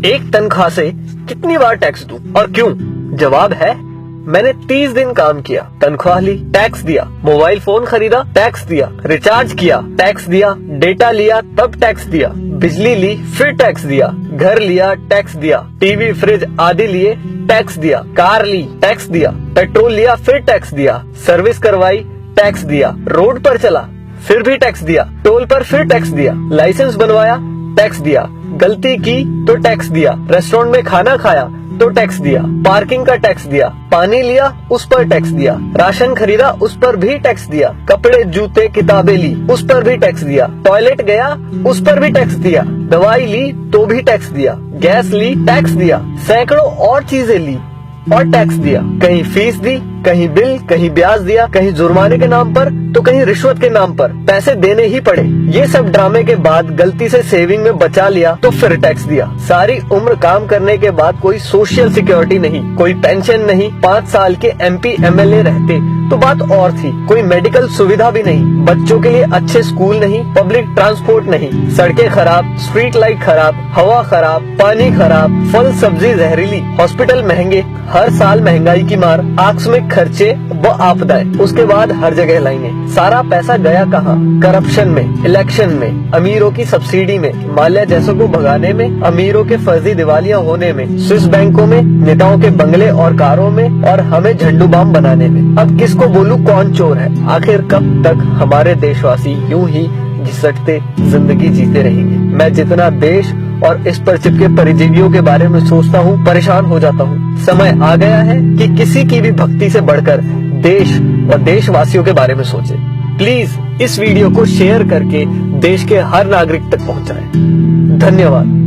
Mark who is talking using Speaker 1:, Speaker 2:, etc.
Speaker 1: एक तनख्वाह से कितनी बार टैक्स दूं और क्यों? जवाब है, मैंने 30 दिन काम किया, तनख्वाह ली, टैक्स दिया, मोबाइल फोन खरीदा, टैक्स दिया, रिचार्ज किया, टैक्स दिया, डेटा लिया, तब टैक्स दिया, बिजली ली, फिर टैक्स दिया, घर लिया, टैक्स दिया, टीवी फ्रिज आदि लिए, टैक्स दिया, कार ली, टैक्स दिया, पेट्रोल लिया, फिर टैक्स दिया, सर्विस करवाई, टैक्स दिया, रोड पर चला, फिर भी टैक्स दिया, टोल पर फिर टैक्स दिया, लाइसेंस बनवाया, टैक्स दिया, गलती की तो टैक्स दिया, रेस्टोरेंट में खाना खाया तो टैक्स दिया, पार्किंग का टैक्स दिया, पानी लिया उस पर टैक्स दिया, राशन खरीदा उस पर भी टैक्स दिया, कपड़े जूते किताबें ली उस पर भी टैक्स दिया, टॉयलेट गया उस पर भी टैक्स दिया, दवाई ली तो भी टैक्स दिया, गैस ली टैक्स दिया, सैकड़ों और चीजें ली और टैक्स दिया, कहीं फीस दी, कहीं बिल, कहीं ब्याज दिया, कहीं जुर्माने के नाम पर तो कहीं रिश्वत के नाम पर पैसे देने ही पड़े। ये सब ड्रामे के बाद गलती से सेविंग में बचा लिया तो फिर टैक्स दिया। सारी उम्र काम करने के बाद कोई सोशल सिक्योरिटी नहीं, कोई पेंशन नहीं, 5 साल के MP MLA रहते तो बात और थी, कोई मेडिकल सुविधा भी नहीं, बच्चों के लिए अच्छे स्कूल नहीं, पब्लिक ट्रांसपोर्ट नहीं, सड़कें खराब, स्ट्रीट लाइट खराब, हवा खराब, पानी खराब, फल सब्जी जहरीली, हॉस्पिटल महंगे, हर साल महंगाई की मार, आकस्मिक खर्चे व आपदाएं, उसके बाद हर जगह लाइनें। सारा पैसा गया कहाँ? करप्शन में, इलेक्शन में, अमीरों की सब्सिडी में, माल्या जैसों को भगाने में, अमीरों के फर्जी दिवालियां होने में, स्विस बैंकों में, नेताओं के बंगले और कारों में और हमें झंडू बाम बनाने में। अब किसको बोलूं कौन चोर है? आखिर कब तक हमारे देशवासी यूं ही घिसटते जिंदगी जीते रहेंगे? मैं जितना देश और इस पर चिपके परिजीवियों के बारे में सोचता हूँ, परेशान हो जाता हूँ। समय आ गया है कि किसी की भी भक्ति से बढ़कर देश और देशवासियों के बारे में सोचे। प्लीज इस वीडियो को शेयर करके देश के हर नागरिक तक पहुंचाएं। धन्यवाद।